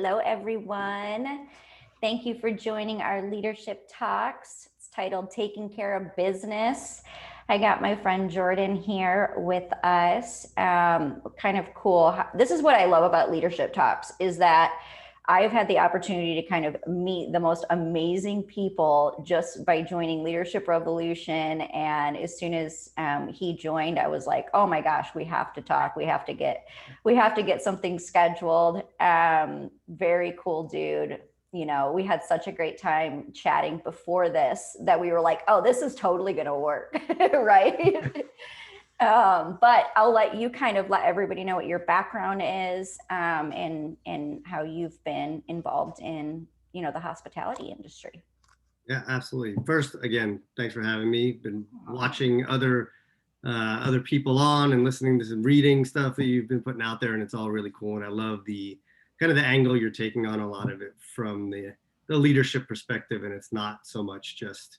Hello, everyone. Thank you for joining our leadership talks. It's titled Taking Care of Business. I got my friend Jordan here with us. Kind of cool. This is what I love about leadership talks is that I've had the opportunity to kind of meet the most amazing people just by joining Leadership Revolution. And as soon as he joined, I was like, "Oh my gosh, we have to talk. We have to get something scheduled." Very cool dude. We had such a great time chatting before this that we were like, "Oh, this is totally going to work," right? But I'll let you kind of let everybody know what your background is, and how you've been involved in the hospitality industry. Yeah, absolutely. First, again, thanks for having me. Been watching other people on and listening to some reading stuff that you've been putting out there, and it's all really cool. And I love the kind of the angle you're taking on a lot of it from the leadership perspective, and it's not so much just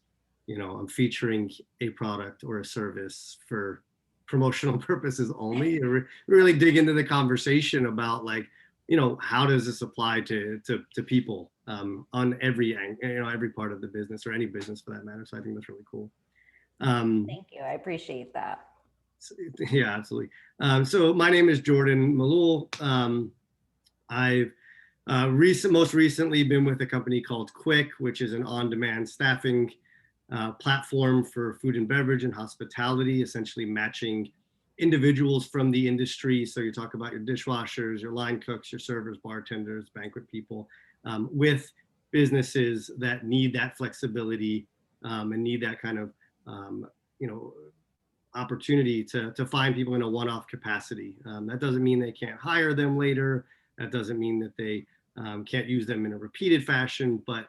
I'm featuring a product or a service for promotional purposes only. You really dig into the conversation about like how does this apply to people on every part of the business or any business for that matter. So I think that's really cool. Thank you. I appreciate that. So, yeah, absolutely. So my name is Jordan Mellul. I've most recently been with a company called Quick, which is an on-demand staffing platform for food and beverage and hospitality, essentially matching individuals from the industry. So you talk about your dishwashers, your line cooks, your servers, bartenders, banquet people, with businesses that need that flexibility and need that kind of opportunity to find people in a one-off capacity. That doesn't mean they can't hire them later. That doesn't mean that they can't use them in a repeated fashion, but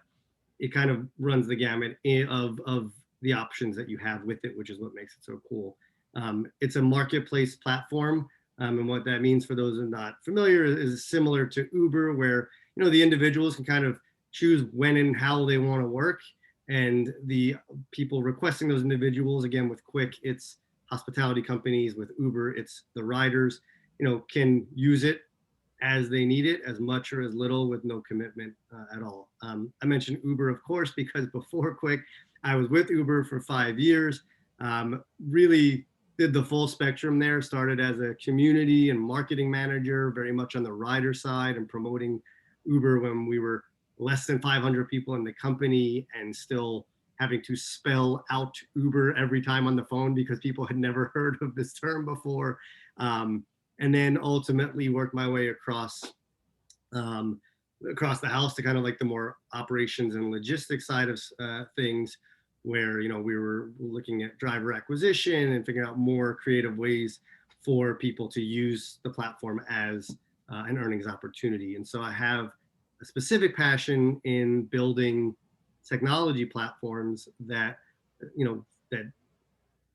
it kind of runs the gamut of the options that you have with it, which is what makes it so cool. It's a marketplace platform, and what that means for those who are not familiar is similar to Uber, where the individuals can kind of choose when and how they want to work, and the people requesting those individuals, again with Quick, it's hospitality companies. With Uber, it's the riders, can use it as they need it, as much or as little, with no commitment at all. I mentioned Uber, of course, because before Quick, I was with Uber for 5 years. Really did the full spectrum there. Started as a community and marketing manager, very much on the rider side and promoting Uber when we were less than 500 people in the company and still having to spell out Uber every time on the phone because people had never heard of this term before. And then ultimately worked my way across the house to kind of like the more operations and logistics side of things, where we were looking at driver acquisition and figuring out more creative ways for people to use the platform as an earnings opportunity. And so I have a specific passion in building technology platforms that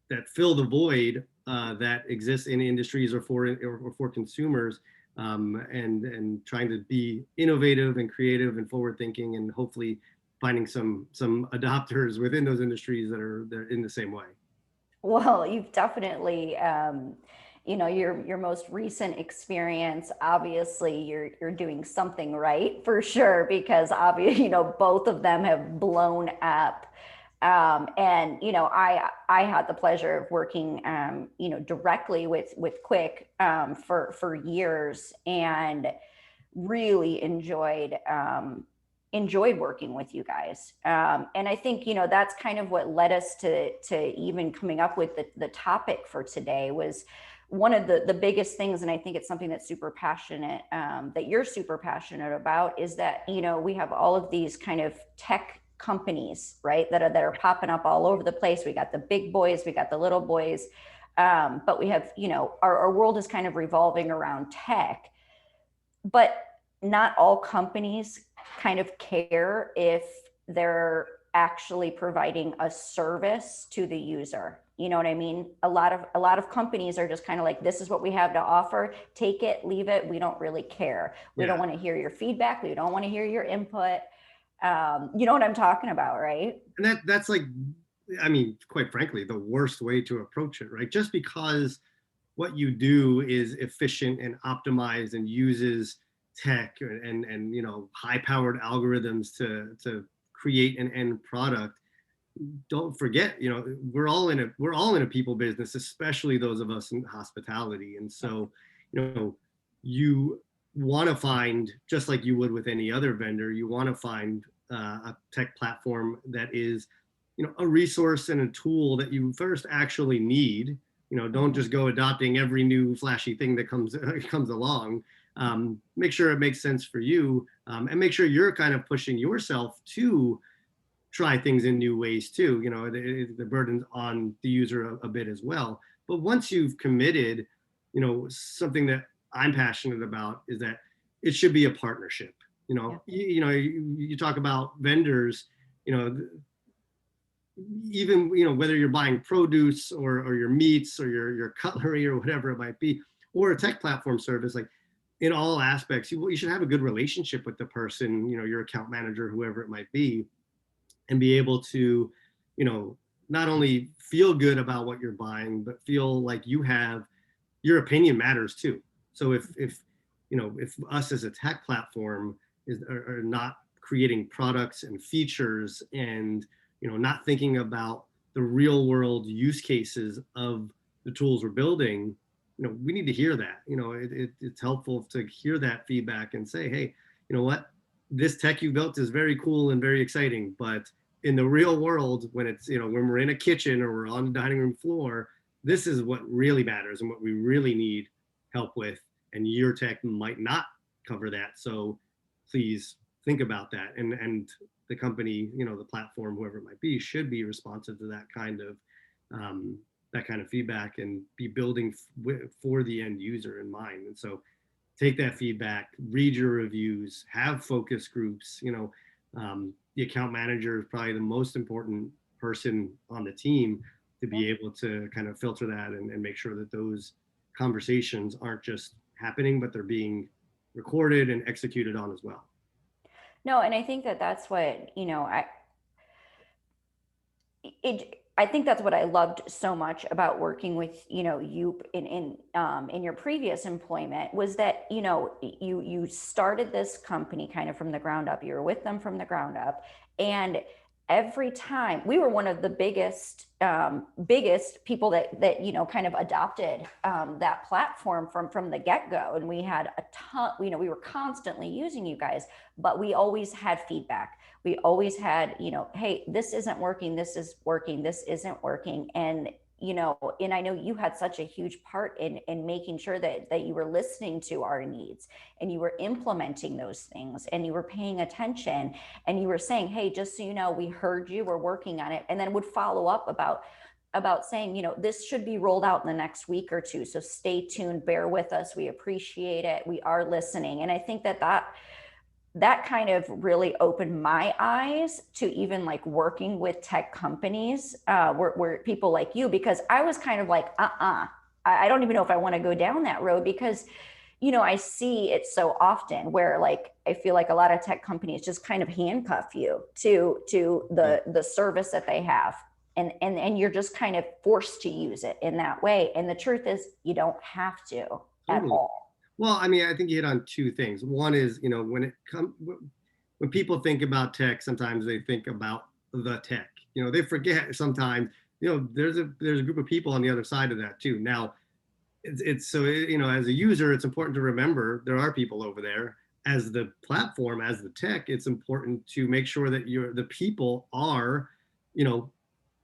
that fill the void that exists in industries or for consumers, and trying to be innovative and creative and forward thinking, and hopefully finding some adopters within those industries that are in the same way. Well, you've definitely, your most recent experience. Obviously, you're doing something right for sure, because obviously, both of them have blown up. And I had the pleasure of working directly with Quick for years, and really enjoyed working with you guys. And I think that's kind of what led us to even coming up with the topic for today. Was one of the biggest things, and I think it's something that's super passionate, that you're super passionate about, is that we have all of these kind of tech companies, right, that are popping up all over the place. We got the big boys, we got the little boys, but we have our world is kind of revolving around tech. But not all companies kind of care if they're actually providing a service to the user. You know what I mean? A lot of companies are just kind of like, this is what we have to offer, take it, leave it. We don't really care. We don't want to hear your feedback. We don't want to hear your input. You know what I'm talking about, right? And that's like, I mean, quite frankly, the worst way to approach it, right? Just because what you do is efficient and optimized and uses tech and high powered algorithms to create an end product, don't forget, we're all in a people business, especially those of us in hospitality. And so, you want to find, just like you would with any other vendor, you want to find a tech platform that is, a resource and a tool that you first actually need. Don't just go adopting every new flashy thing that comes along. Make sure it makes sense for you, and make sure you're kind of pushing yourself to try things in new ways too. The burden's on the user a bit as well. But once you've committed, something that I'm passionate about is that it should be a partnership. You talk about vendors, even whether you're buying produce or your meats or your cutlery or whatever it might be, or a tech platform service, like in all aspects, you should have a good relationship with the person, your account manager, whoever it might be, and be able to, not only feel good about what you're buying, but feel like your opinion matters too. So if us as a tech platform are not creating products and features and, not thinking about the real world use cases of the tools we're building, we need to hear that. It's helpful to hear that feedback and say, hey, you know what? This tech you built is very cool and very exciting, but in the real world, when it's, when we're in a kitchen or we're on the dining room floor, this is what really matters and what we really need help with. And your tech might not cover that. So please think about that. And the company, the platform, whoever it might be, should be responsive to that kind of feedback and be building for the end user in mind. And so take that feedback, read your reviews, have focus groups. The account manager is probably the most important person on the team to be able to kind of filter that and make sure that those conversations aren't just happening, but they're being recorded and executed on as well. No, and I think that's what, I think that's what I loved so much about working with, you in your previous employment, was that, you started this company kind of from the ground up. You were with them from the ground up. And every time, we were one of the biggest people that kind of adopted that platform from the get-go. And we had a ton, we were constantly using you guys, but we always had feedback. We always had, hey, this isn't working, this is working, this isn't working. And and I know you had such a huge part in making sure that you were listening to our needs and you were implementing those things and you were paying attention and you were saying, hey, just so you know, we heard you, we're working on it. And then would follow up about saying, this should be rolled out in the next week or two. So stay tuned, bear with us. We appreciate it. We are listening. And I think that kind of really opened my eyes to even like working with tech companies, where people like you, because I was kind of like, I don't even know if I want to go down that road, because, I see it so often where like, I feel like a lot of tech companies just kind of handcuff you to the service that they have. And you're just kind of forced to use it in that way. And the truth is you don't have to at all. Well, I mean, I think you hit on two things. One is, when people think about tech, sometimes they think about the tech. They forget sometimes, there's a group of people on the other side of that too. Now, it's so, as a user, it's important to remember there are people over there. As the platform, as the tech, it's important to make sure that the people are,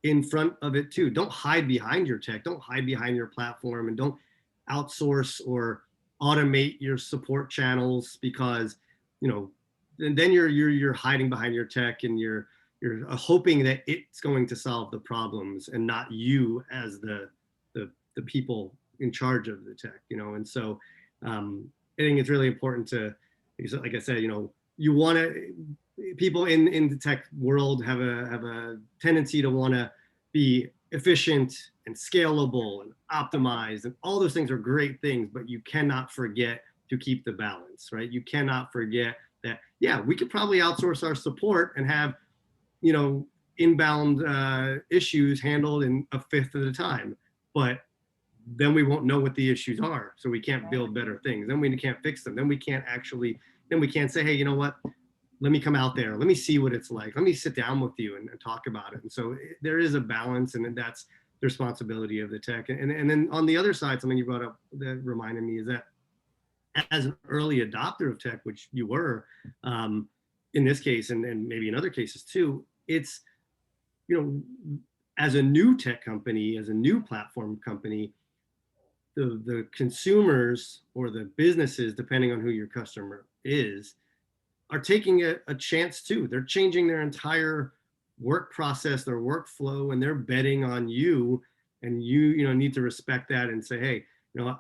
in front of it too. Don't hide behind your tech. Don't hide behind your platform, and don't outsource or automate your support channels, because and then you're hiding behind your tech and you're hoping that it's going to solve the problems and not you as the people in charge of the tech. And so I think it's really important to, like I said, you want to, people in the tech world have a tendency to want to be efficient and scalable and optimized, and all those things are great things, but you cannot forget to keep the balance, right? You cannot forget that, yeah, we could probably outsource our support and have, inbound issues handled in a fifth of the time, but then we won't know what the issues are. So we can't Right. build better things. Then we can't fix them. Then we can't say, hey, you know what? Let me come out there. Let me see what it's like. Let me sit down with you and talk about it. And so there is a balance, and that's the responsibility of the tech. And then on the other side, something you brought up that reminded me is that as an early adopter of tech, which you were, in this case, and maybe in other cases too, it's, as a new tech company, as a new platform company, the consumers or the businesses, depending on who your customer is, are taking a chance too. They're changing their entire work process, their workflow, and they're betting on you. And you need to respect that and say, hey,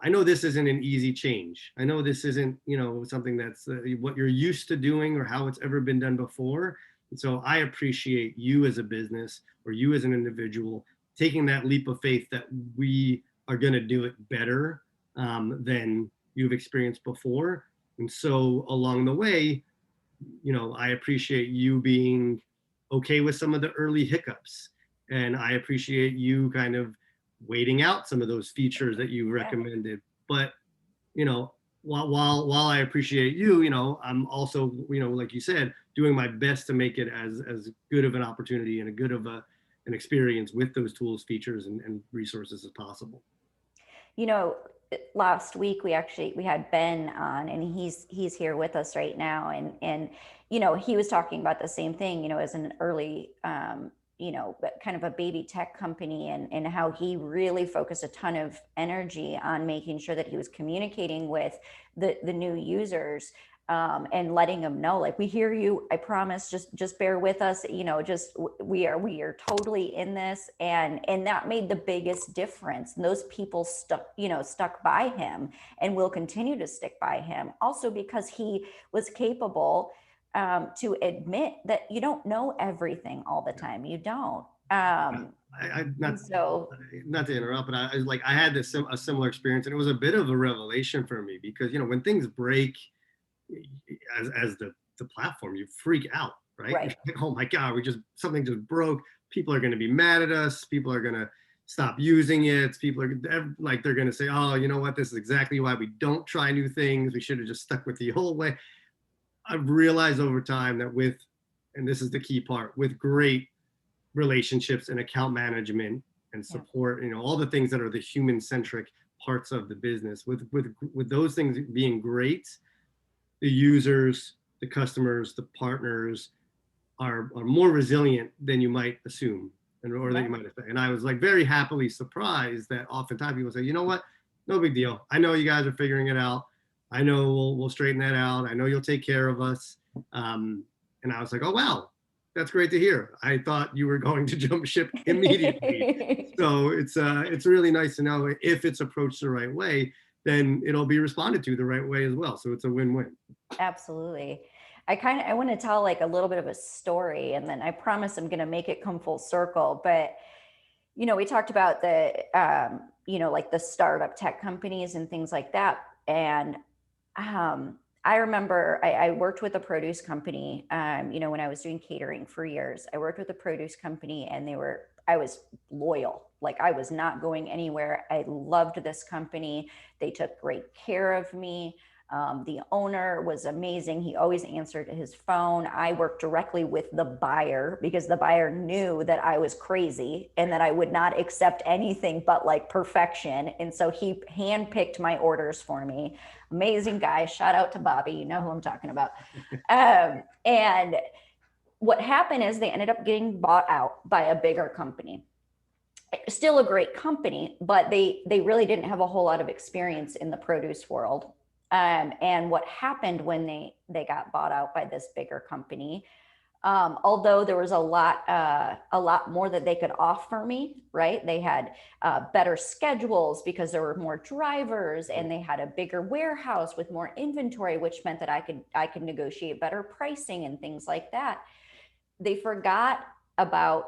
I know this isn't an easy change. I know this isn't, something that's what you're used to doing or how it's ever been done before. And so I appreciate you as a business or you as an individual taking that leap of faith that we are going to do it better than you've experienced before. And so along the way, I appreciate you being okay with some of the early hiccups. And I appreciate you kind of waiting out some of those features that you recommended. But, while I appreciate you, I'm also, like you said, doing my best to make it as good of an opportunity and a good of an experience with those tools, features, and resources as possible. Last week we had Ben on, and he's here with us right now, and he was talking about the same thing, as an early kind of a baby tech company, and how he really focused a ton of energy on making sure that he was communicating with the new users, and letting them know, like, we hear you, I promise, just bear with us, we are totally in this. And that made the biggest difference. And those people stuck by him and will continue to stick by him, also because he was capable to admit that you don't know everything all the time. You don't. Not to interrupt, but I had a similar experience, and it was a bit of a revelation for me because when things break, as the platform, you freak out, right? Right. Like, oh my God, something just broke. People are going to be mad at us. People are going to stop using it. People are they're going to say, oh, you know what? This is exactly why we don't try new things. We should have just stuck with the old way. I've realized over time that and this is the key part, with great relationships and account management and support, all the things that are the human centric parts of the business, with those things being great, the users, the customers, the partners are more resilient than you might assume, or that you might expect. And I was very happily surprised that oftentimes people say, you know what, no big deal. I know you guys are figuring it out. I know we'll straighten that out. I know you'll take care of us. And I was like, oh, wow, that's great to hear. I thought you were going to jump ship immediately. So it's really nice to know if it's approached the right way, then it'll be responded to the right way as well. So it's a win-win. Absolutely. I want to tell a little bit of a story, and then I promise I'm going to make it come full circle. But, we talked about the, the startup tech companies and things like that. And I remember I worked with a produce company, when I was doing catering for years. I worked with a produce company, and I was loyal. I was not going anywhere. I loved this company. They took great care of me. The owner was amazing. He always answered his phone. I worked directly with the buyer because the buyer knew that I was crazy and that I would not accept anything but perfection. And so he handpicked my orders for me. Amazing guy. Shout out to Bobby. You know who I'm talking about. And what happened is they ended up getting bought out by a bigger company. Still a great company, but they really didn't have a whole lot of experience in the produce world. And what happened when they got bought out by this bigger company, although there was a lot more that they could offer me, right? They had better schedules because there were more drivers, and they had a bigger warehouse with more inventory, which meant that I could negotiate better pricing and things like that. They forgot about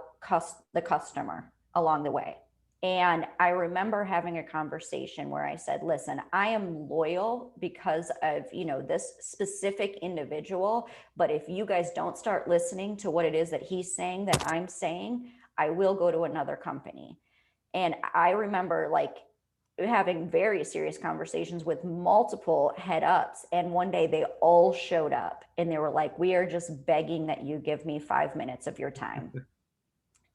the customer along the way. And I remember having a conversation where I said, listen, I am loyal because of, this specific individual. But if you guys don't start listening to what it is that he's saying, that I'm saying, I will go to another company. And I remember having very serious conversations with multiple head ups. And one day they all showed up and they were like, we are just begging that you give me 5 minutes of your time.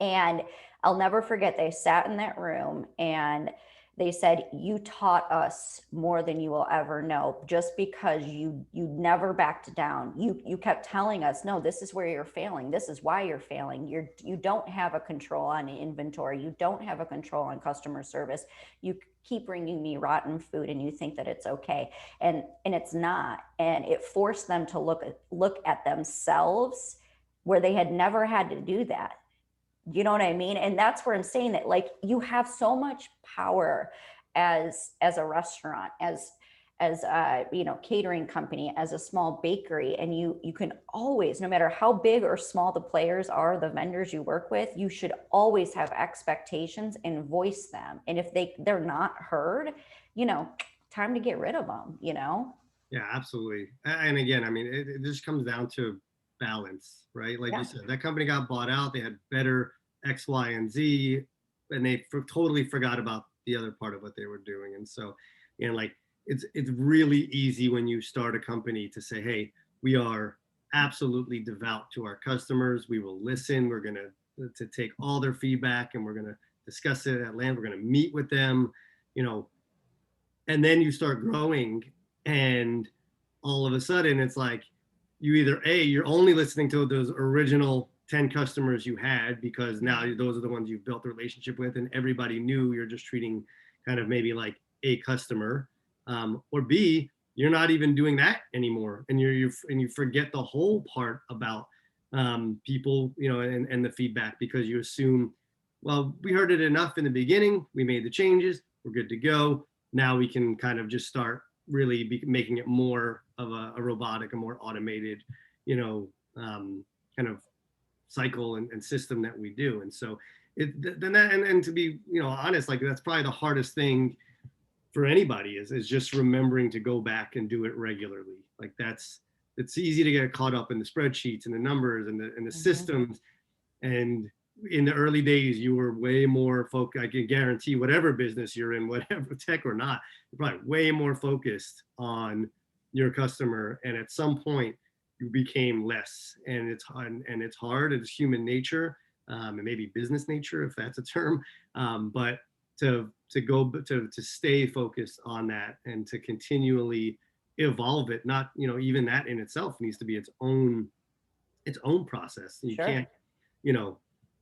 And I'll never forget, they sat in that room and they said, you taught us more than you will ever know, just because you never backed down. You kept telling us, no, this is where you're failing. This is why you're failing. You don't have a control on inventory. You don't have a control on customer service. You keep bringing me rotten food and you think that it's okay. And it's not. And it forced them to look at themselves where they had never had to do that. You know what I mean? And that's where I'm saying that, like, you have so much power as a restaurant, as a, you know, catering company, as a small bakery. And you can always, no matter how big or small the players are, the vendors you work with, you should always have expectations and voice them. And if they're not heard, you know, time to get rid of them, you know? Yeah, absolutely. And again, I mean, it just comes down to balance, right? Like you said, that company got bought out. They had better X, Y, and Z, and they totally forgot about the other part of what they were doing. And so, you know, like it's really easy when you start a company to say, hey, we are absolutely devout to our customers. We will listen. We're going to take all their feedback and we're going to discuss it at length. We're going to meet with them, you know, and then you start growing and all of a sudden it's like, you either you're only listening to those original 10 customers you had because now those are the ones you've built a relationship with and everybody knew, you're just treating kind of maybe like a customer, or B, you're not even doing that anymore and you forget the whole part about people, you know, and the feedback, because you assume, well, we heard it enough in the beginning, we made the changes, we're good to go, now we can kind of just start really making it more of a robotic, a more automated, you know, kind of cycle and system that we do. And so and to be, you know, honest, like that's probably the hardest thing for anybody is just remembering to go back and do it regularly. Like it's easy to get caught up in the spreadsheets and the numbers and the systems. And in the early days, you were way more focused. I can guarantee whatever business you're in, whatever tech or not, you're probably way more focused on your customer. And at some point you became less, and it's hard. It's human nature, and maybe business nature, if that's a term. But to stay focused on that and to continually evolve it, not, you know, even that in itself needs to be its own process. You can't, you know,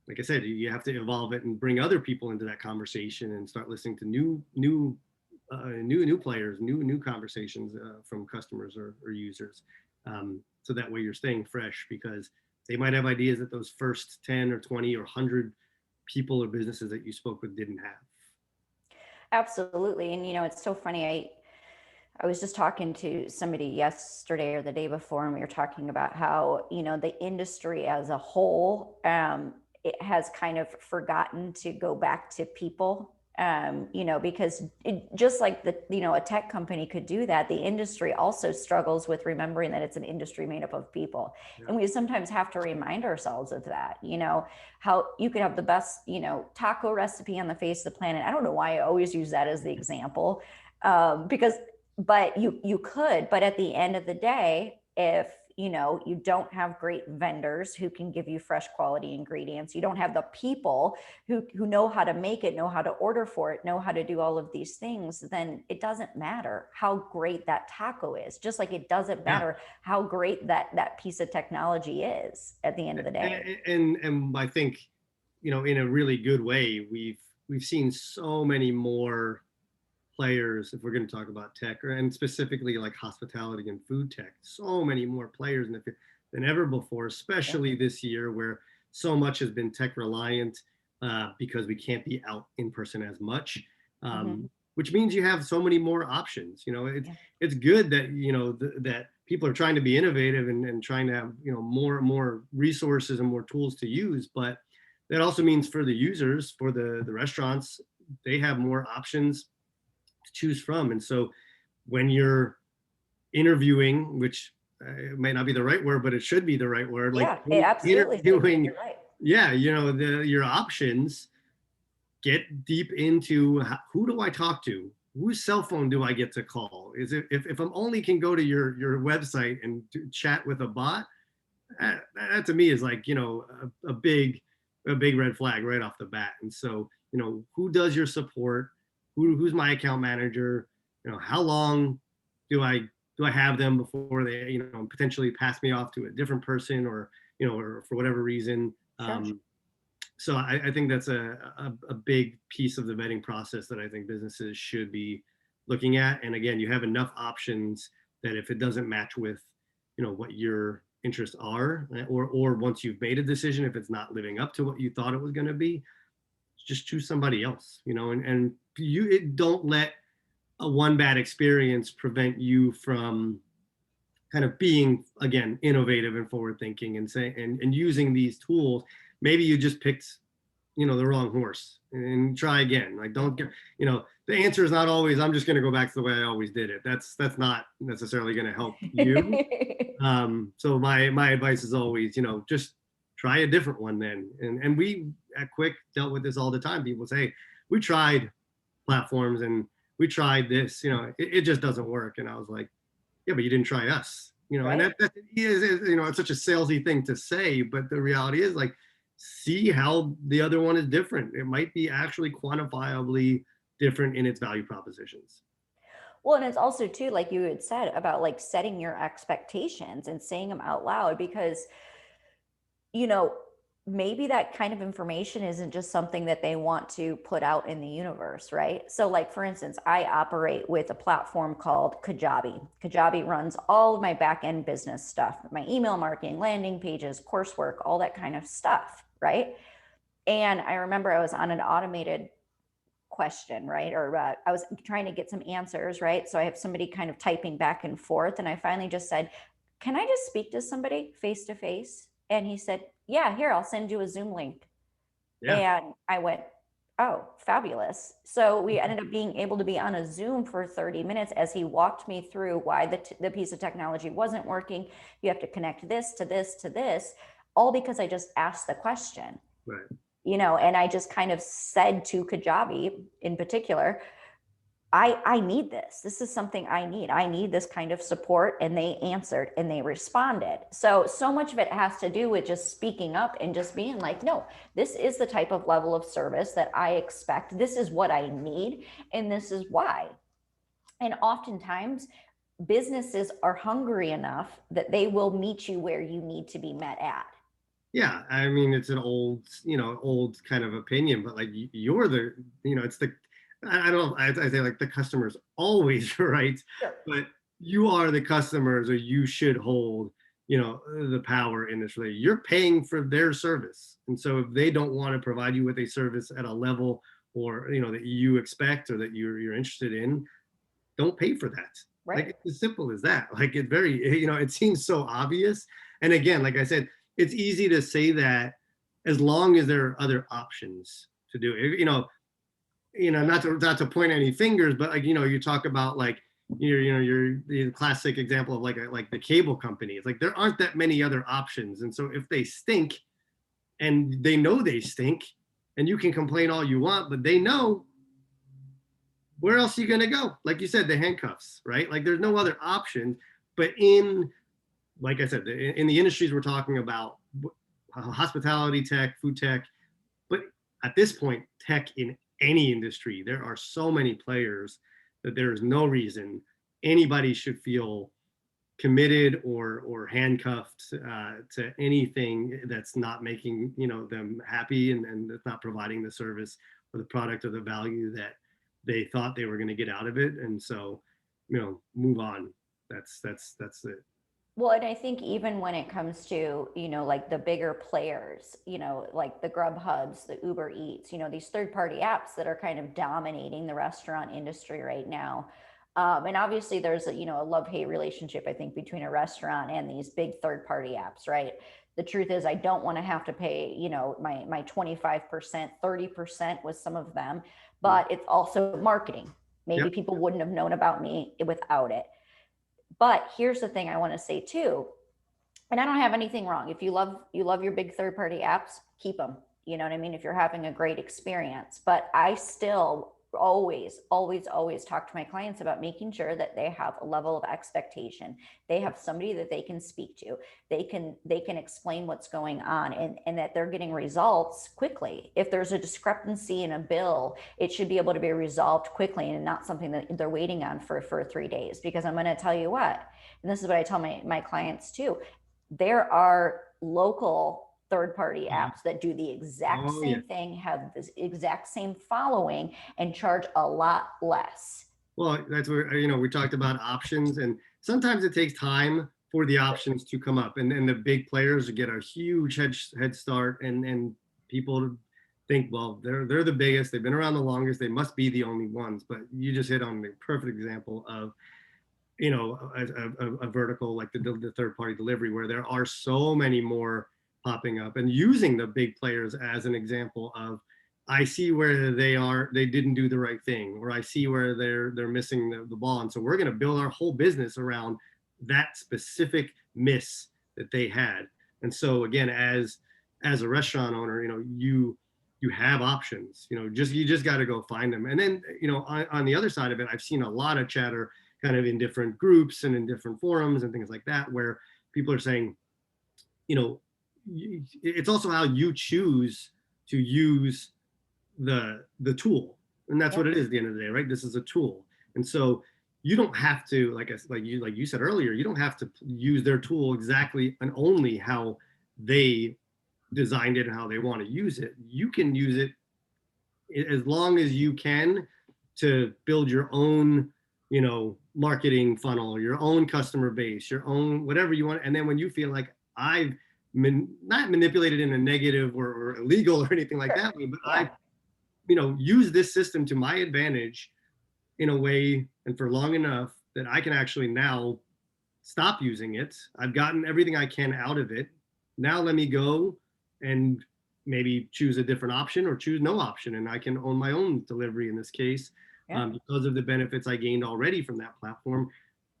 like I said, you have to evolve it and bring other people into that conversation and start listening to new players, new conversations from customers or users. So that way you're staying fresh, because they might have ideas that those first 10 or 20 or 100 people or businesses that you spoke with didn't have. Absolutely. And, you know, it's so funny. I was just talking to somebody yesterday or the day before, and we were talking about how, you know, the industry as a whole, it has kind of forgotten to go back to people, you know, because just like you know, a tech company could do that, the industry also struggles with remembering that it's an industry made up of people. Yeah. And we sometimes have to remind ourselves of that, you know, how you could have the best, you know, taco recipe on the face of the planet. I don't know why I always use that as the example, but you could, but at the end of the day, if, you know, you don't have great vendors who can give you fresh quality ingredients, you don't have the people who know how to make it, know how to order for it, know how to do all of these things, then it doesn't matter how great that taco is. Just like it doesn't matter how great that piece of technology is at the end of the day. And I think, you know, in a really good way, we've seen so many more players, if we're going to talk about tech, and specifically like hospitality and food tech, so many more players than ever before, especially this year where so much has been tech reliant, because we can't be out in person as much, which means you have so many more options. You know, it's good that, you know, that people are trying to be innovative and trying to have, you know, more resources and more tools to use, but that also means for the users, for the restaurants, they have more options choose from. And so when you're interviewing, which might not be the right word, but it should be the right word, like absolutely interviewing, right. Yeah, you know, your options get deep into who do I talk to? Whose cell phone do I get to call? Is it if I'm only can go to your website and chat with a bot, that to me is like, a big red flag right off the bat. And so, who does your support? Who's my account manager? How long do I have them before they, potentially pass me off to a different person, or for whatever reason. Sure. So I think that's a big piece of the vetting process that I think businesses should be looking at. And again, you have enough options that if it doesn't match with, what your interests are, or once you've made a decision, if it's not living up to what you thought it was going to be, just choose somebody else, and don't let a one bad experience prevent you from kind of being, again, innovative and forward thinking and and using these tools. Maybe you just picked, the wrong horse, and try again. Like, don't get, the answer is not always, I'm just going to go back to the way I always did it. That's not necessarily going to help you. So my advice is always, just try a different one then. And we at Quick dealt with this all the time. People say, we tried platforms and we tried this, it just doesn't work. And I was like, yeah, but you didn't try us, Right. and that is, it's such a salesy thing to say, but the reality is, like, see how the other one is different. It might be actually quantifiably different in its value propositions. Well, and it's also too, like you had said, about like setting your expectations and saying them out loud, because, you know, maybe that kind of information isn't just something that they want to put out in the universe, right? So, like, for instance, I operate with a platform called Kajabi. Kajabi runs all of my back end business stuff, my email marketing, landing pages, coursework, all that kind of stuff, right? And I remember I was on an automated question, right? Or I was trying to get some answers, right? So I have somebody kind of typing back and forth. And I finally just said, can I just speak to somebody face to face? And he said, yeah, here, I'll send you a Zoom link. Yeah. And I went, oh, fabulous. So we ended up being able to be on a Zoom for 30 minutes as he walked me through why the piece of technology wasn't working. You have to connect this to this to this, all because I just asked the question. Right. And I just kind of said to Kajabi in particular, I need this. This is something I need. I need this kind of support. And they answered and they responded. So much of it has to do with just speaking up and just being like, no, this is the type of level of service that I expect. This is what I need. And this is why. And oftentimes, businesses are hungry enough that they will meet you where you need to be met at. Yeah, I mean, it's an old kind of opinion, but like, you're the, it's the, I don't know, I say, like, the customer's always right, Sure. but you are the customers, or you should hold, the power in this relationship. You're paying for their service. And so if they don't want to provide you with a service at a level, or, that you expect, or that you're interested in, don't pay for that. Right. Like, it's as simple as that. Like, it very, it seems so obvious. And again, like I said, it's easy to say that as long as there are other options to do it. Not to point any fingers, but, like, you talk about, like, you're the classic example of like the cable companies. Like, there aren't that many other options. And so if they stink, and they know they stink, and you can complain all you want, but they know, where else are you going to go? Like you said, the handcuffs, right? Like, there's no other option. But like I said, in the industries we're talking about, hospitality tech, food tech, but at this point, tech in any industry, there are so many players that there is no reason anybody should feel committed or handcuffed to anything that's not making them happy, and that's not providing the service or the product or the value that they thought they were going to get out of it. And so, move on. That's it. Well, and I think even when it comes to, like the bigger players, like the Grubhubs, the Uber Eats, these third-party apps that are kind of dominating the restaurant industry right now. And obviously there's a love-hate relationship, I think, between a restaurant and these big third-party apps, right? The truth is, I don't want to have to pay, my 25%, 30% with some of them, but it's also marketing. Maybe Yep. people wouldn't have known about me without it. But here's the thing I want to say too, and I don't have anything wrong. If you love your big third party apps, keep them. you know what I mean? If you're having a great experience, but I still always talk to my clients about making sure that they have a level of expectation. They have somebody that they can speak to. They can explain what's going on, and that they're getting results quickly. If there's a discrepancy in a bill, it should be able to be resolved quickly and not something that they're waiting on for 3 days. Because I'm going to tell you what, and this is what I tell my clients too, there are local third-party apps that do the exact same thing, have this exact same following, and charge a lot less. Well, that's where, we talked about options, and sometimes it takes time for the options to come up, and the big players get a huge head start, and people think, well, they're the biggest, they've been around the longest, they must be the only ones. But you just hit on the perfect example of, a vertical like the third-party delivery, where there are so many more popping up, and using the big players as an example of, I see where they didn't do the right thing, or I see where they're missing the ball. And so we're going to build our whole business around that specific miss that they had. And so again, as a restaurant owner, you have options, you just got to go find them. And then, on the other side of it, I've seen a lot of chatter kind of in different groups and in different forums and things like that, where people are saying, it's also how you choose to use the tool, and that's what it is at the end of the day, right? This is a tool. And so you don't have to, like you said earlier, you don't have to use their tool exactly and only how they designed it and how they want to use it. You can use it as long as you can to build your own, marketing funnel, your own customer base, your own whatever you want. And then when you feel like I've not manipulated in a negative or illegal or anything like that way, but I use this system to my advantage in a way and for long enough that I can actually now stop using it. I've gotten everything I can out of it. Now let me go and maybe choose a different option or choose no option, and I can own my own delivery in this case, because of the benefits I gained already from that platform.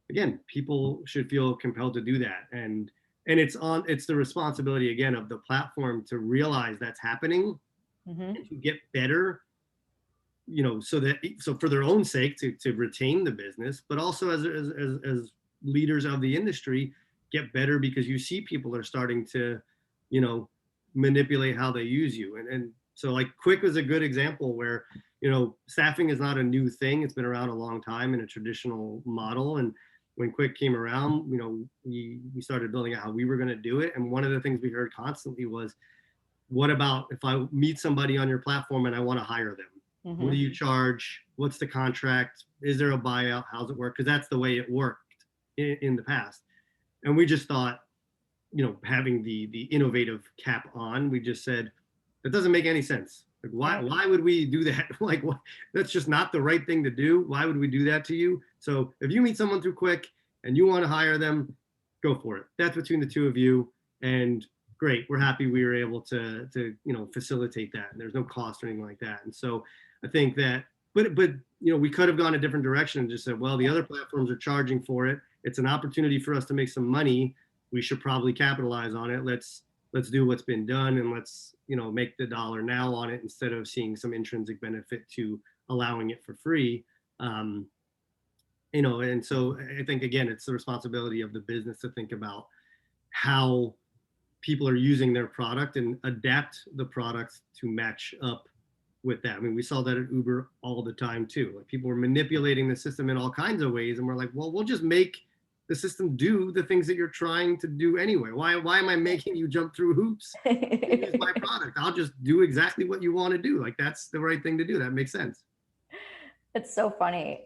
Again, people should feel compelled to do that, and it's the responsibility again of the platform to realize that's happening, and to get better, so for their own sake to retain the business, but also as leaders of the industry, get better because you see people are starting to, manipulate how they use you. And so like Quick was a good example where, staffing is not a new thing. It's been around a long time in a traditional model. And when Quick came around, we started building out how we were going to do it. And one of the things we heard constantly was, what about if I meet somebody on your platform and I want to hire them? What do you charge? What's the contract? Is there a buyout? How's it work? Because that's the way it worked in the past. And we just thought, having the innovative cap on, we just said, that doesn't make any sense. Like, why would we do that? Like, what? That's just not the right thing to do. Why would we do that to you? So if you meet someone through Quick and you want to hire them, go for it. That's between the two of you. And great, we're happy we were able to facilitate that. And there's no cost or anything like that. And so I think that, but we could have gone a different direction and just said, well, the other platforms are charging for it. It's an opportunity for us to make some money. We should probably capitalize on it. Let's do what's been done, and let's make the dollar now on it instead of seeing some intrinsic benefit to allowing it for free. And so I think again, it's the responsibility of the business to think about how people are using their product and adapt the product to match up with that. I mean, we saw that at Uber all the time too. Like, people were manipulating the system in all kinds of ways, and we're like, well, we'll just make the system do the things that you're trying to do anyway. Why am I making you jump through hoops to use my product? I'll just do exactly what you want to do. Like, that's the right thing to do. That makes sense. It's so funny,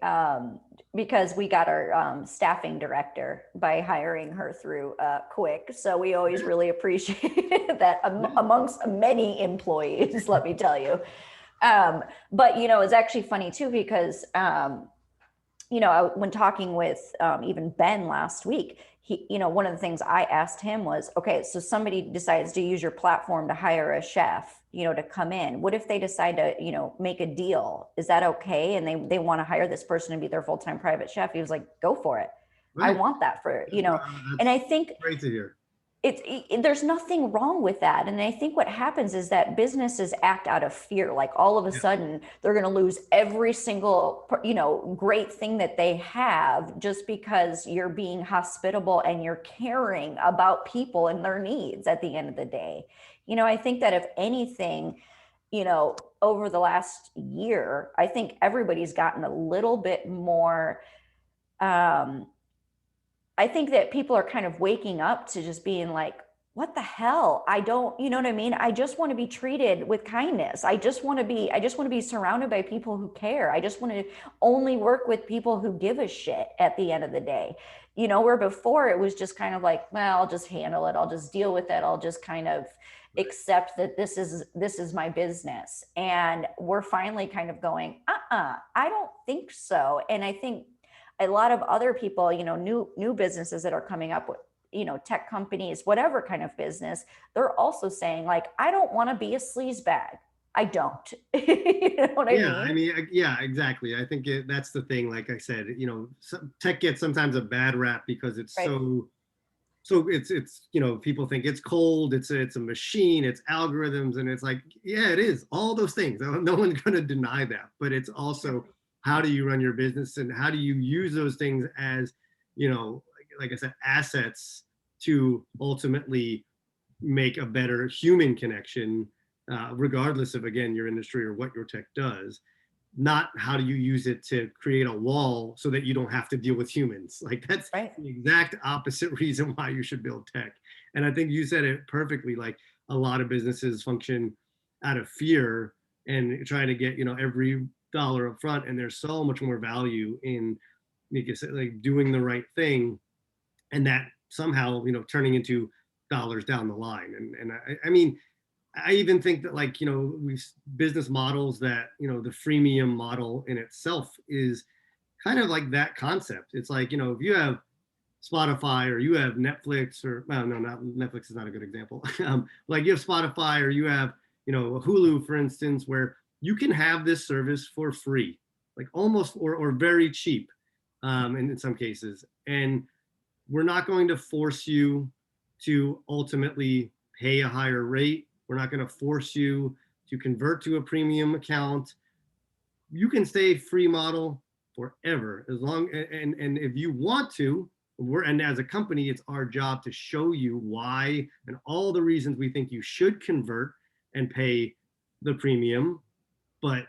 because we got our staffing director by hiring her through Quick. So we always really appreciate that amongst many employees, let me tell you. But, it's actually funny too, because when talking with even Ben last week, he, one of the things I asked him was, okay, so somebody decides to use your platform to hire a chef, to come in. What if they decide to, make a deal? Is that okay? And they want to hire this person to be their full-time private chef. He was like, go for it. Right. I want that for, and I think great to hear. there's nothing wrong with that. And I think what happens is that businesses act out of fear. Like all of a Yeah. sudden they're going to lose every single, great thing that they have just because you're being hospitable and you're caring about people and their needs at the end of the day. I think that if anything, over the last year, I think everybody's gotten a little bit more, um, I think that people are kind of waking up to just being like, what the hell? I don't, you know what I mean? I just want to be treated with kindness. I just want to be surrounded by people who care. I just want to only work with people who give a shit at the end of the day. Where before it was just kind of like, well, I'll just handle it. I'll just deal with it. I'll just kind of accept that this is my business. And we're finally kind of going, I don't think so. And I think a lot of other people, new businesses that are coming up with, tech companies, whatever kind of business, they're also saying like, I don't want to be a sleaze bag. I don't. You know what I Yeah, I mean? mean, yeah, exactly. I think that's the thing. Like I said, tech gets sometimes a bad rap because it's Right. so it's people think it's cold, it's a machine, it's algorithms, and it's like, yeah, it is all those things. No one's going to deny that, but it's also how do you run your business and how do you use those things as, like I said, assets to ultimately make a better human connection, regardless of, again, your industry or what your tech does. Not how do you use it to create a wall so that you don't have to deal with humans. Like that's Right. the exact opposite reason why you should build tech. And I think you said it perfectly. Like a lot of businesses function out of fear and trying to get every dollar up front. And there's so much more value in, like doing the right thing, and that somehow turning into dollars down the line. And I mean, I even think that, like, we business models that, the freemium model in itself is kind of like that concept. It's like, if you have Spotify or you have Netflix, or well, no, not Netflix is not a good example. Like you have Spotify or you have, Hulu, for instance, where you can have this service for free, like almost or very cheap, in some cases. And we're not going to force you to ultimately pay a higher rate. We're not going to force you to convert to a premium account. You can stay free model forever as long, and if you want to, and as a company, it's our job to show you why and all the reasons we think you should convert and pay the premium. But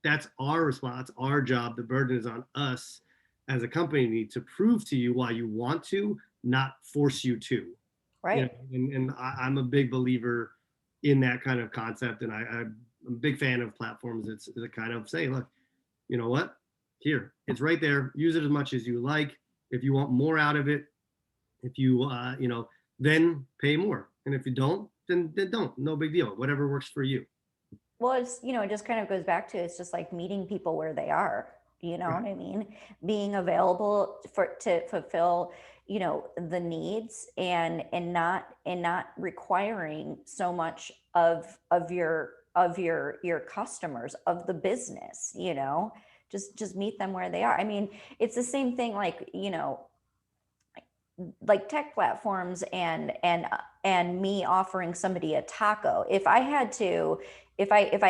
that's our response, our job. The burden is on us as a company to prove to you why you want to, not force you to. Right. And I'm a big believer in that kind of concept, and I'm a big fan of platforms that kind of say, look, you know what? Here, it's right there. Use it as much as you like. If you want more out of it, if you then pay more. And if you don't, then don't. No big deal. Whatever works for you. Well, it just kind of goes back to, it's just like meeting people where they are. You know Right. what I mean? Being available to fulfill, the needs, and not requiring so much of your customers, of the business. Just meet them where they are. I mean, it's the same thing, like tech platforms and me offering somebody a taco. If I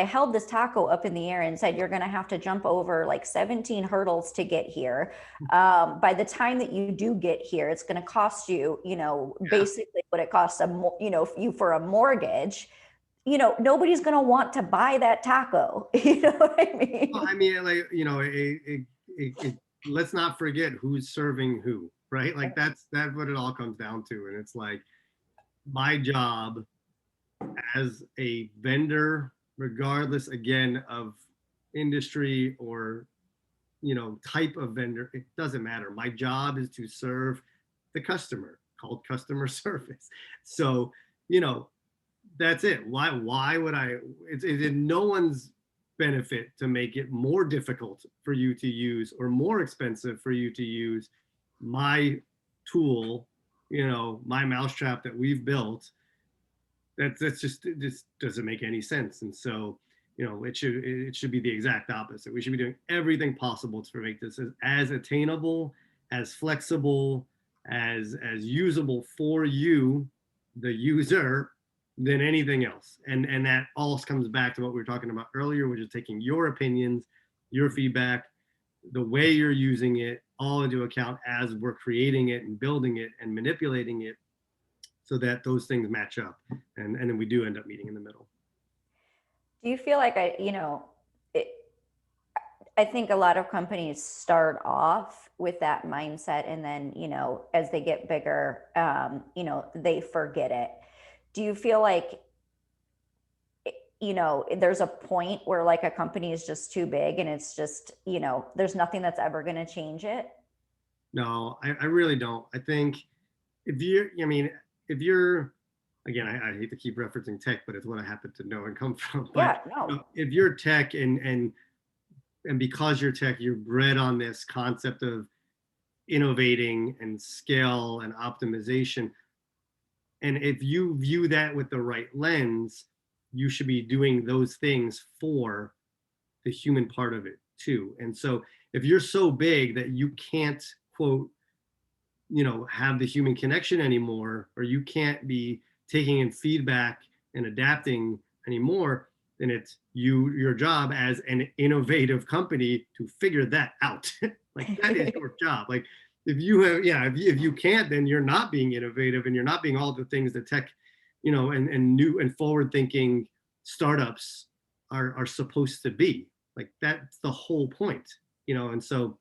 held this taco up in the air and said, you're going to have to jump over like 17 hurdles to get here, by the time that you do get here, it's going to cost you, Yeah. basically what it costs you for a mortgage. Nobody's going to want to buy that taco. You know what I Well, mean? I mean, like, let's not forget who's serving who, right? Like that's what it all comes down to. And it's like my job as a vendor, regardless again of industry or type of vendor, it doesn't matter. My job is to serve the customer, called customer service. So, you know, that's it. Why would I? It's in no one's benefit to make it more difficult for you to use or more expensive for you to use my tool, my mousetrap that we've built. That's just, it just doesn't make any sense. And so, it should be the exact opposite. We should be doing everything possible to make this as attainable, as flexible, as usable for you, the user than anything else. And that all comes back to what we were talking about earlier, which is taking your opinions, your feedback, the way you're using it all into account as we're creating it and building it and manipulating it so that those things match up. And then we do end up meeting in the middle. Do you feel like I think a lot of companies start off with that mindset, and then, as they get bigger, they forget it. Do you feel like, there's a point where like a company is just too big and it's just, there's nothing that's ever going to change it? No, I really don't. I think if you're, again, I hate to keep referencing tech, but it's what I happen to know and come from. But Yeah, no. if you're tech and because you're tech, you're bred on this concept of innovating and scale and optimization. And if you view that with the right lens, you should be doing those things for the human part of it too. And so if you're so big that you can't, quote, have the human connection anymore, or you can't be taking in feedback and adapting anymore, then it's your job as an innovative company to figure that out. Like that is your job. Like if you can't, then you're not being innovative and you're not being all the things that tech, and new and forward thinking startups are supposed to be. Like that's the whole point, and so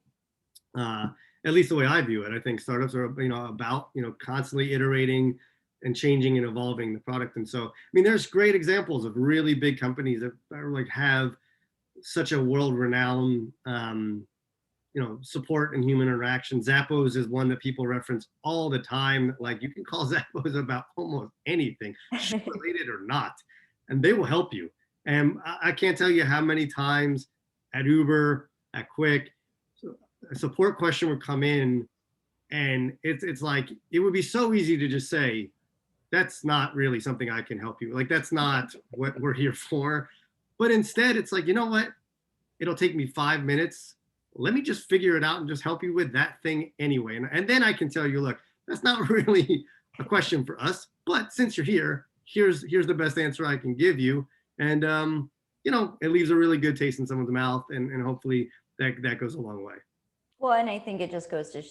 at least the way I view it, I think startups are, about, constantly iterating and changing and evolving the product. And so, I mean, there's great examples of really big companies that are like have such a world-renowned, support and human interaction. Zappos is one that people reference all the time. Like you can call Zappos about almost anything, related or not, and they will help you. And I can't tell you how many times at Uber, at Quick, a support question would come in, and it's like it would be so easy to just say, that's not really something I can help you. Like that's not what we're here for. But instead, it's like, you know what? It'll take me 5 minutes. Let me just figure it out and just help you with that thing anyway. And then I can tell you, look, that's not really a question for us. But since you're here, here's the best answer I can give you. And it leaves a really good taste in someone's mouth, and hopefully that goes a long way. Well, and I think it just goes to,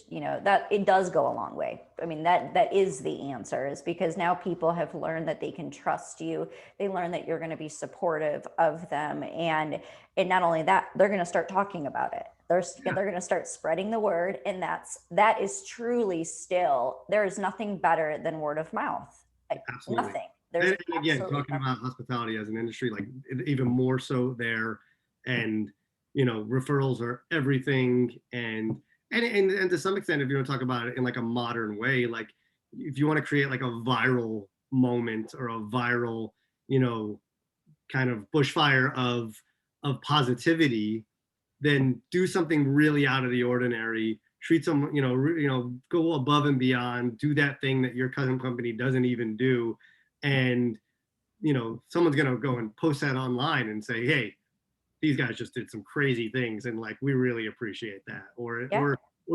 that it does go a long way. I mean, that is the answer, is because now people have learned that they can trust you. They learn that you're going to be supportive of them. And not only that, they're going to start talking about it. They're going to start spreading the word. And that is truly still, there is nothing better than word of mouth. Like, absolutely. Nothing. And again, talking about hospitality as an industry, like even more so there, and referrals are everything. And to some extent, if you want to talk about it in like a modern way, like if you want to create like a viral moment or a viral, kind of bushfire of positivity, then do something really out of the ordinary. Treat some, go above and beyond. Do that thing that your cousin company doesn't even do, and someone's gonna go and post that online and say, hey, these guys just did some crazy things, and like we really appreciate that. Or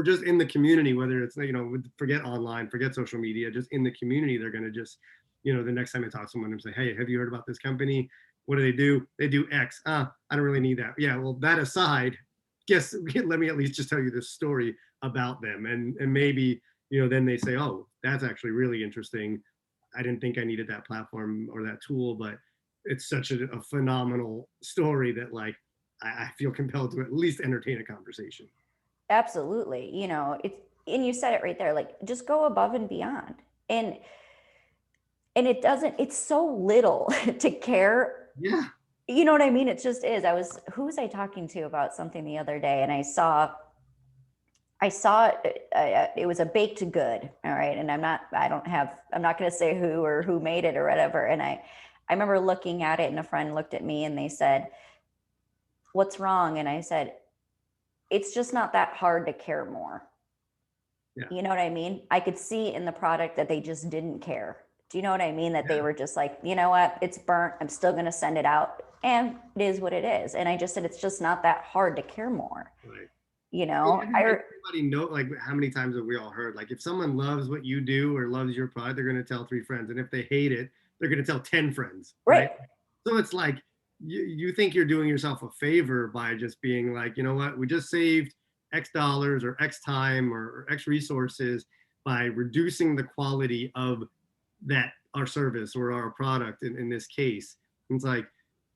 just in the community, whether it's forget online, forget social media, just in the community, they're going to just the next time they talk to someone and say, hey, have you heard about this company? What do? They do X. I don't really need that. Yeah, well, that aside, let me at least just tell you this story about them, and maybe then they say, oh, that's actually really interesting. I didn't think I needed that platform or that tool, but it's such a phenomenal story that like I feel compelled to at least entertain a conversation. Absolutely. And you said it right there, like just go above and beyond. And it's so little to care. Yeah. You know what I mean? It just is. Who was I talking to about something the other day? And I saw it was a baked good. All right. And I'm not going to say who made it or whatever. And I remember looking at it, and a friend looked at me and they said, what's wrong? And I said, it's just not that hard to care more. Yeah. You know what I mean? I could see in the product that they just didn't care. Do you know what I mean? That they were just like, you know what? It's burnt. I'm still going to send it out. And it is what it is. And I just said, it's just not that hard to care more. Right. You know, Everybody know, like, how many times have we all heard, like, if someone loves what you do or loves your product, they're going to tell 3 friends, and if they hate it, they're going to tell 10 friends, right? right. So it's like you think you're doing yourself a favor by just being like, you know what, we just saved X dollars or X time or X resources by reducing the quality of that our service or our product in this case. It's like,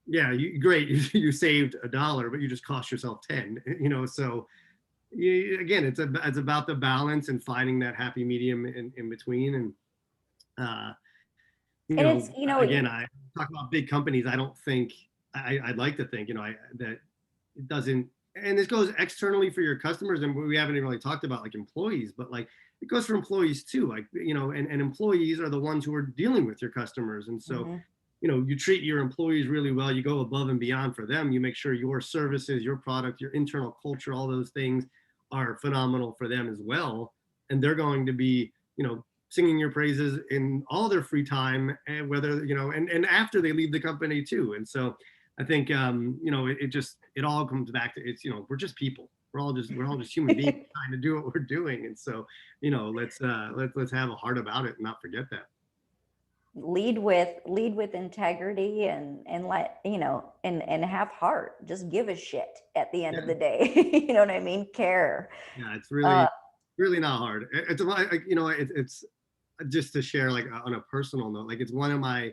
yeah, great, you saved $1, but you just cost yourself 10, so again, it's about the balance and finding that happy medium in between. And uh, And it's, again, I talk about big companies. I don't think I'd like to think, that it doesn't, and this goes externally for your customers, and we haven't even really talked about like employees, but like it goes for employees too, like, and employees are the ones who are dealing with your customers. And so, Mhm. you treat your employees really well, you go above and beyond for them, you make sure your services, your product, your internal culture, all those things are phenomenal for them as well. And they're going to be, singing your praises in all their free time, and whether, and after they leave the company too. And so I think, it all comes back to, it's, we're just people. We're all just human beings trying to do what we're doing. And so, let's have a heart about it and not forget that. Lead with integrity, and let and have heart. Just give a shit at the end of Yeah, the day. You know what I mean? Care. yeah, it's uh really not hard. It's like, it's just to share, like, on a personal note, like, it's one of my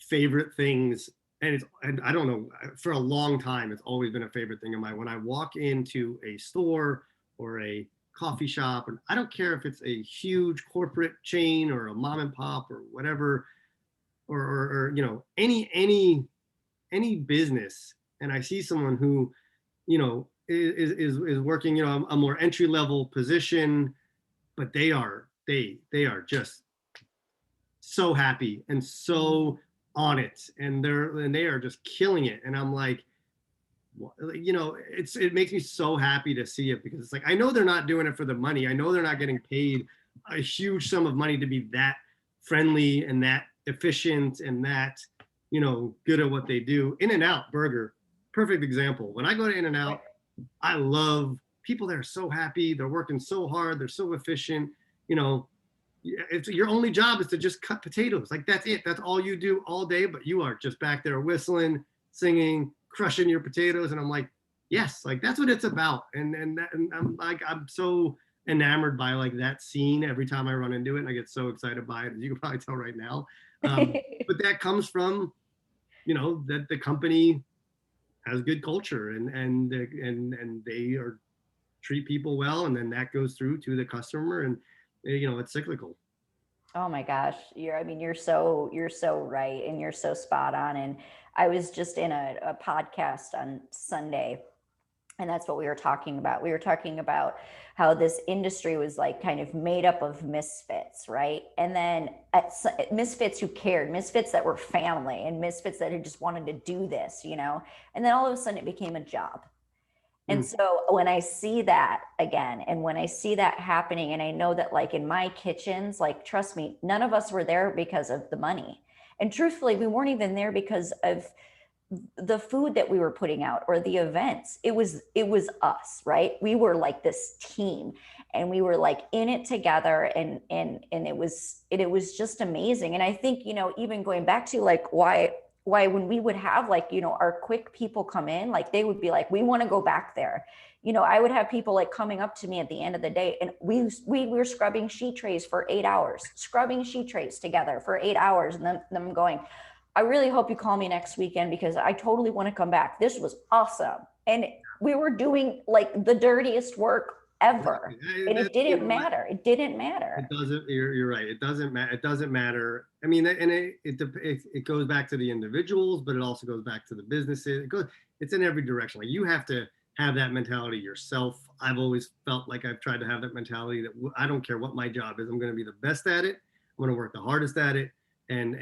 favorite things. And I don't know, for a long time it's always been a favorite thing of mine. When I walk into a store or a coffee shop, and I don't care if it's a huge corporate chain or a mom and pop or whatever, or any business, and I see someone who, is working, a more entry level position, but they are just so happy and so on it, and they are just killing it. And I'm like, it makes me so happy to see it, because it's like, I know they're not doing it for the money, I know they're not getting paid a huge sum of money to be that friendly and that efficient and that, good at what they do. In-N-Out Burger, perfect example. When I go to In-N-Out, I love people that are so happy, they're working so hard, they're so efficient. It's your only job is to just cut potatoes. Like, that's it. That's all you do all day, but you are just back there whistling, singing, crushing your potatoes. And I'm like, yes, like, that's what it's about. And I'm like, I'm so enamored by, like, that scene every time I run into it, and I get so excited by it, as you can probably tell right now. But that comes from, that the company has good culture, and they are treat people well, and then that goes through to the customer. And it's cyclical. Oh my gosh, you're so right, and you're so spot on. And I was just in a podcast on Sunday, and that's what we were talking about. We were talking about how this industry was like kind of made up of misfits, right? And then misfits who cared, misfits that were family, and misfits that had just wanted to do this, And then all of a sudden it became a job. And Mm. so when I see that again, and when I see that happening, and I know that, like, in my kitchens, like, trust me, none of us were there because of the money. And truthfully, we weren't even there because of the food that we were putting out or the events. It was us, right? We were like this team, and we were like in it together, and it was just amazing. And I think, even going back to like why when we would have, like, our quick people come in, like, they would be like, we want to go back there. I would have people like coming up to me at the end of the day, and we were scrubbing sheet trays for 8 hours, scrubbing sheet trays together for 8 hours, and then them going, I really hope you call me next weekend because I totally want to come back. This was awesome. And we were doing like the dirtiest work ever. And it didn't matter. It didn't matter. It doesn't. You're right. It doesn't matter. It doesn't matter. I mean, and it goes back to the individuals, but it also goes back to the businesses. It's in every direction. Like, you have to have that mentality yourself. I've always felt like I've tried to have that mentality that I don't care what my job is. I'm going to be the best at it. I'm going to work the hardest at it. And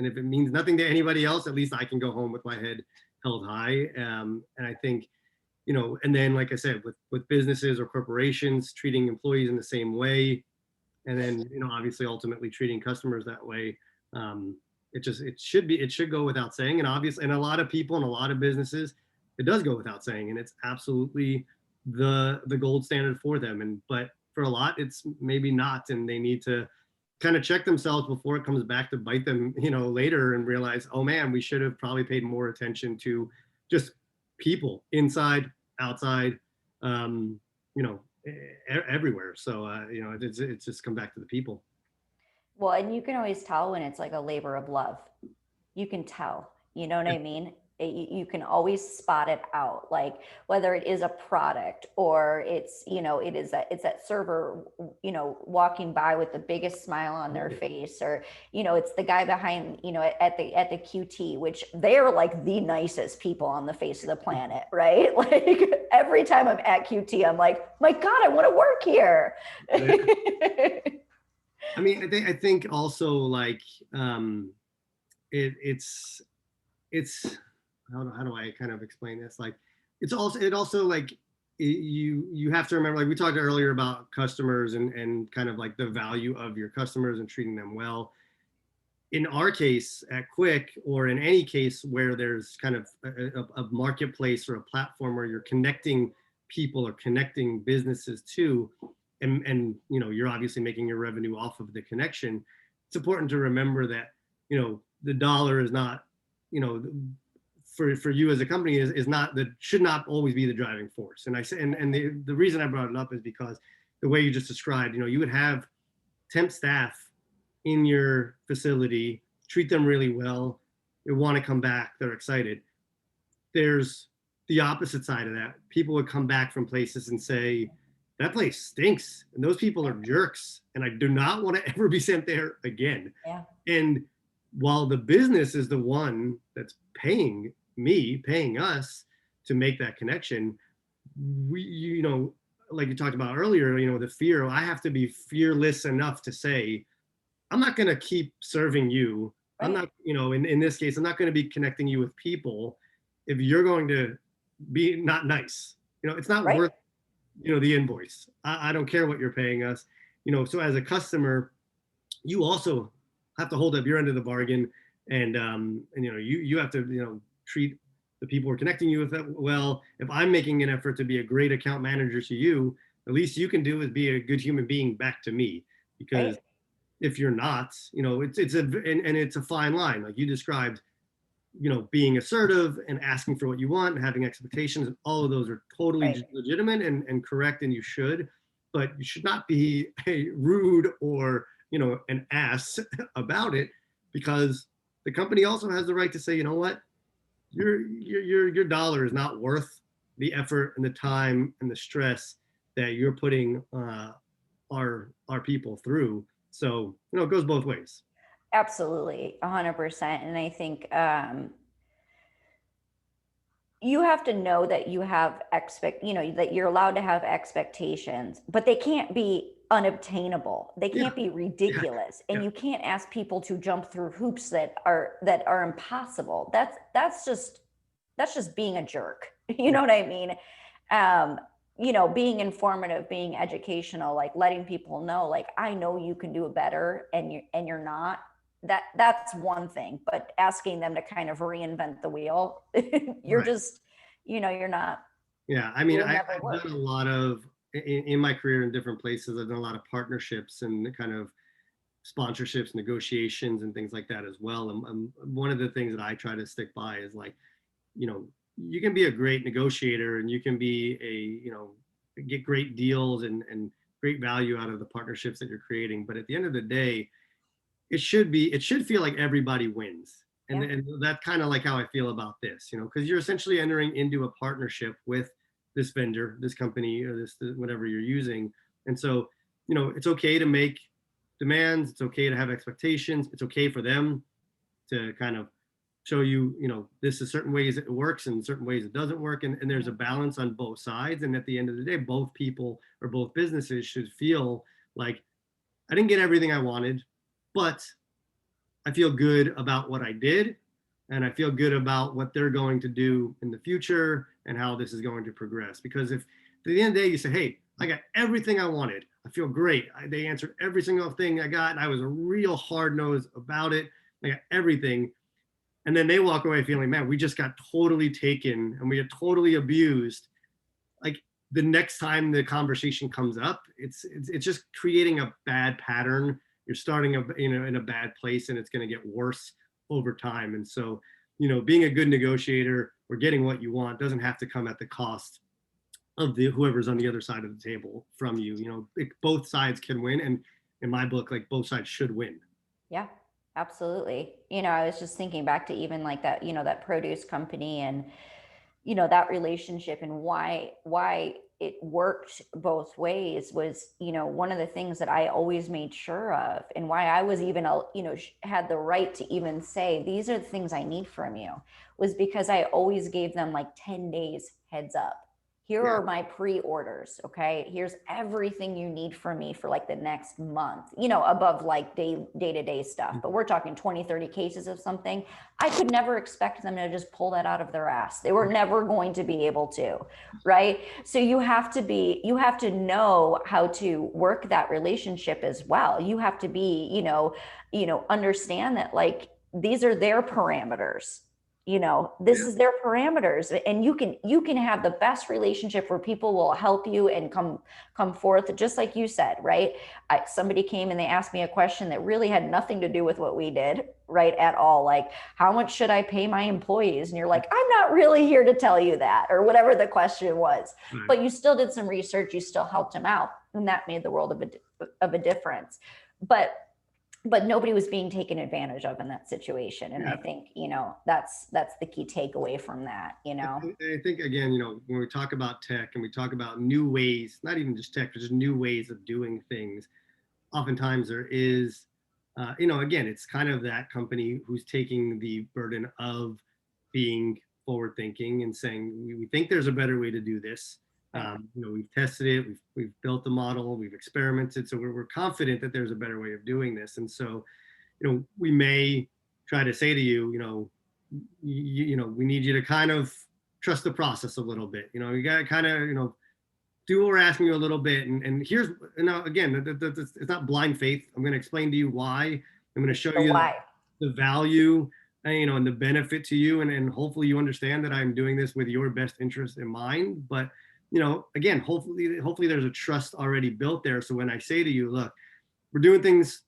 if it means nothing to anybody else, at least I can go home with my head held high. And I think, and then, like I said, with businesses or corporations, treating employees in the same way, and then, obviously ultimately treating customers that way. It should go without saying. And obviously, and a lot of people and a lot of businesses, it does go without saying, and it's absolutely the gold standard for them. But for a lot, it's maybe not, and they need to kind of check themselves before it comes back to bite them, later, and realize, oh man, we should have probably paid more attention to just people inside, outside, um, you know, everywhere. So it's just come back to the people. Well, and you can always tell when it's like a labor of love. You can tell, you know what Yeah. I mean? You can always spot it out, like whether it is a product or it's, it's that server, walking by with the biggest smile on their face, or, it's the guy behind, at the QT, which they're like the nicest people on the face of the planet, right? Like every time I'm at QT, I'm like, my God, I want to work here. I mean, I think also, like, it's how do I kind of explain this? Like, it also like, you have to remember, like we talked earlier about customers, and kind of like the value of your customers and treating them well. In our case at Quick, or in any case where there's kind of a marketplace or a platform where you're connecting people or connecting businesses to, and you're obviously making your revenue off of the connection, it's important to remember that the dollar is not, you know for you as a company, is not, that should not always be the driving force. And I say, and the reason I brought it up is because the way you just described, you would have temp staff in your facility, treat them really well, they want to come back, they're excited. There's the opposite side of that. People would come back from places and say, that place stinks, and those people are jerks, and I do not want to ever be sent there again. Yeah. And while the business is the one that's paying us to make that connection, we, like you talked about earlier, the fear, I have to be fearless enough to say, I'm not going to keep serving you. Right. I'm not, in this case, I'm not going to be connecting you with people if you're going to be not nice. It's not right. worth, the invoice. I don't care what you're paying us. So as a customer, you also have to hold up your end of the bargain, and you have to, treat the people who are connecting you with that well. If I'm making an effort to be a great account manager to you, the least you can do is be a good human being back to me. Because right. if you're not, it's a fine line, like you described, being assertive and asking for what you want and having expectations. All of those are totally right. legitimate and correct, and you should, but you should not be rude or, an ass about it, because the company also has the right to say, you know what, your dollar is not worth the effort and the time and the stress that you're putting our people through. So, it goes both ways. Absolutely, 100%. And I think you have to know that you have that you're allowed to have expectations, but they can't be unobtainable. They can't be ridiculous. And you can't ask people to jump through hoops that are impossible. That's just being a jerk. You know what I mean? Being informative, being educational, like letting people know, like, I know you can do it better, and you're not. That's one thing, but asking them to kind of reinvent the wheel, you're right. just, you're not. Yeah. I mean, I've done a lot of, in my career in different places, I've done a lot of partnerships and kind of sponsorships, negotiations, and things like that as well. And one of the things that I try to stick by is, like, you can be a great negotiator, and you can be get great deals and great value out of the partnerships that you're creating. But at the end of the day, it should feel like everybody wins. And that's kind of like how I feel about this, because you're essentially entering into a partnership with this vendor, this company, or this whatever you're using. And so, it's okay to make demands. It's okay to have expectations. It's okay for them to kind of show you, this is certain ways it works and certain ways it doesn't work. And there's a balance on both sides. And at the end of the day, both people or both businesses should feel like, I didn't get everything I wanted, but I feel good about what I did, and I feel good about what they're going to do in the future and how this is going to progress. Because if at the end of the day you say, hey, I got everything I wanted, I feel great, they answered every single thing I got, and I was a real hard nose about it, I got everything, and then they walk away feeling, man, we just got totally taken and we got totally abused, like, the next time the conversation comes up, it's just creating a bad pattern. You're starting in a bad place, and it's going to get worse over time. And so, being a good negotiator or getting what you want doesn't have to come at the cost of the whoever's on the other side of the table from you. Both sides can win, and in my book, like, both sides should win. Yeah, absolutely. I was just thinking back to even like that, that produce company, and that relationship, and why it worked both ways was, one of the things that I always made sure of, and why I was even, had the right to even say, these are the things I need from you, was because I always gave them like 10 days heads up. Here Yeah. are my pre-orders. Okay. Here's everything you need from me for like the next month, above like day-to-day stuff. But we're talking 20, 30 cases of something. I could never expect them to just pull that out of their ass. They were never going to be able to, right? So you have to know how to work that relationship as well. You have to be, understand that like these are their parameters. This Yeah. is their parameters, and you can have the best relationship where people will help you and come forth, just like you said, right? Somebody came and they asked me a question that really had nothing to do with what we did, right, at all, like, how much should I pay my employees? And you're like, I'm not really here to tell you that, or whatever the question was. Right. But you still did some research, you still helped them out, and that made the world of a difference. But nobody was being taken advantage of in that situation. And Yeah. I think, that's the key takeaway from that, I think, again, when we talk about tech and we talk about new ways, not even just tech, but just new ways of doing things, oftentimes there is, again, it's kind of that company who's taking the burden of being forward thinking and saying, we think there's a better way to do this. We've tested it, we've built the model, we've experimented, so we're confident that there's a better way of doing this. And so, we may try to say to you, we need you to kind of trust the process a little bit. You got to kind of, do what we're asking you a little bit. And here's, again, it's not blind faith. I'm going to explain to you why. I'm going to show you why. the value, and the benefit to you. And hopefully you understand that I'm doing this with your best interest in mind. But, again, hopefully there's a trust already built there. So when I say to you, look, we're doing things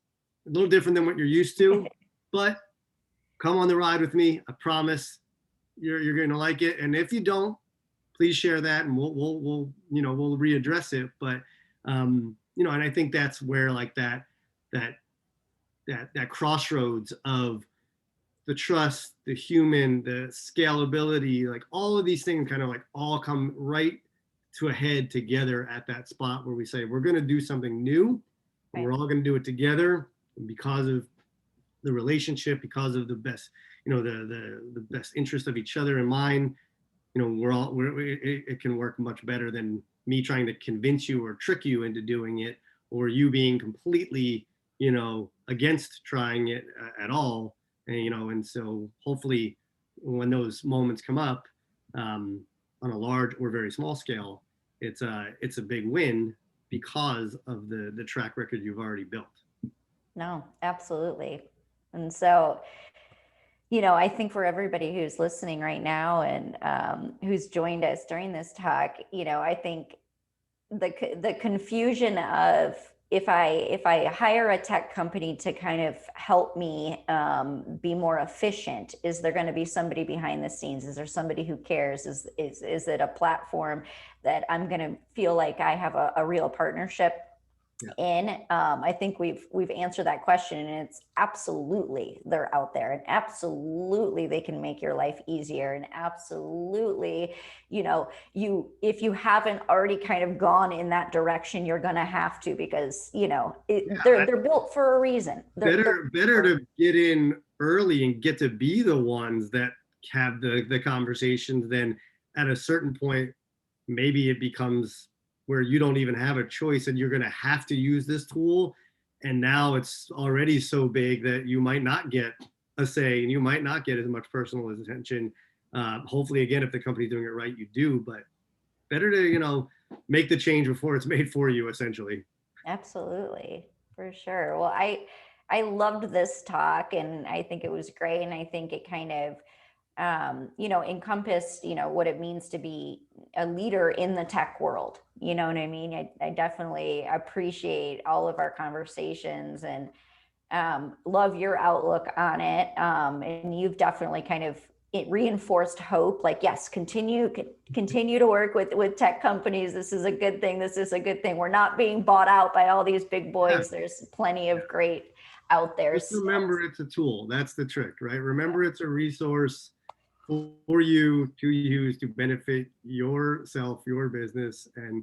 a little different than what you're used to, but come on the ride with me. I promise you're going to like it. And if you don't, please share that, and we'll readdress it. But and I think that's where, like, that crossroads of the trust, the human, the scalability, like all of these things kind of like all come right to a head together at that spot where we say we're going to do something new, and we're all going to do it together, and because of the relationship, because of the best, the best interest of each other in mind, it can work much better than me trying to convince you or trick you into doing it, or you being completely, against trying it at all. And so hopefully when those moments come up, on a large or very small scale, it's a big win because of the track record you've already built. No, absolutely. And so, I think for everybody who's listening right now and who's joined us during this talk, I think the confusion of, if I hire a tech company to kind of help me be more efficient, is there going to be somebody behind the scenes? Is there somebody who cares? Is it a platform that I'm going to feel like I have a real partnership in? I think we've answered that question, and it's absolutely they're out there, and absolutely they can make your life easier, and absolutely, if you haven't already kind of gone in that direction, you're gonna have to, because they're built for a reason. Better to get in early and get to be the ones that have the conversations than at a certain point maybe it becomes where you don't even have a choice and you're going to have to use this tool. And now it's already so big that you might not get a say, and you might not get as much personal attention. Hopefully, again, if the company's doing it right, you do, but better to, make the change before it's made for you, essentially. Absolutely, for sure. Well, I loved this talk, and I think it was great. And I think it kind of encompassed, what it means to be a leader in the tech world. You know what I mean? I definitely appreciate all of our conversations and love your outlook on it. And you've definitely kind of it reinforced hope. Like, yes, continue to work with tech companies. This is a good thing. This is a good thing. We're not being bought out by all these big Yeah. boys. There's plenty of great out there. Just remember it's a tool. That's the trick, right? Remember it's a resource for you to use to benefit yourself, your business, and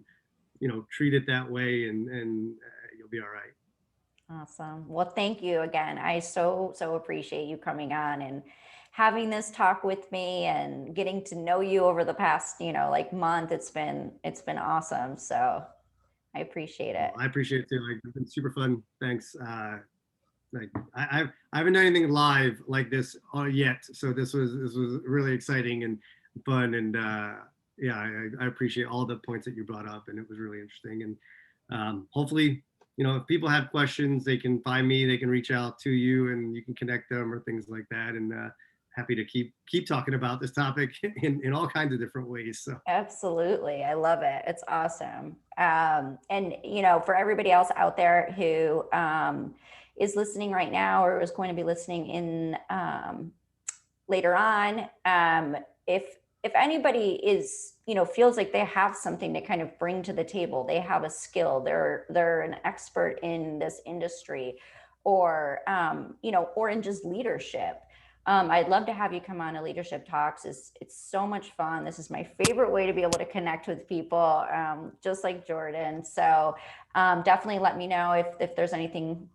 treat it that way, and you'll be all right. Awesome. Well, thank you again. I so appreciate you coming on and having this talk with me and getting to know you over the past, month. It's been awesome. So I appreciate it. I appreciate it too. Like, it's been super fun. Thanks. Like I haven't done anything live like this yet, so this was really exciting and fun, and yeah, I appreciate all the points that you brought up, and it was really interesting. And hopefully, if people have questions, they can find me, they can reach out to you, and you can connect them or things like that. And happy to keep talking about this topic in all kinds of different ways. So absolutely, I love it. It's awesome. And for everybody else out there who is listening right now or is going to be listening in later on, if anybody is feels like they have something to kind of bring to the table, they have a skill, they're an expert in this industry, or or in just leadership, I'd love to have you come on to Leadership Talks. It's so much fun. This is my favorite way to be able to connect with people, just like Jordan. So definitely let me know if there's anything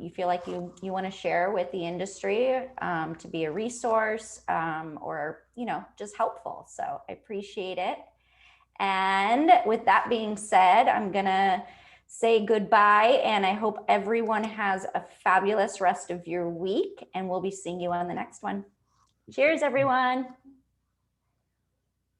you feel like you want to share with the industry, to be a resource, or just helpful. So I appreciate it. And with that being said, I'm gonna say goodbye, and I hope everyone has a fabulous rest of your week, and we'll be seeing you on the next one. Cheers, everyone.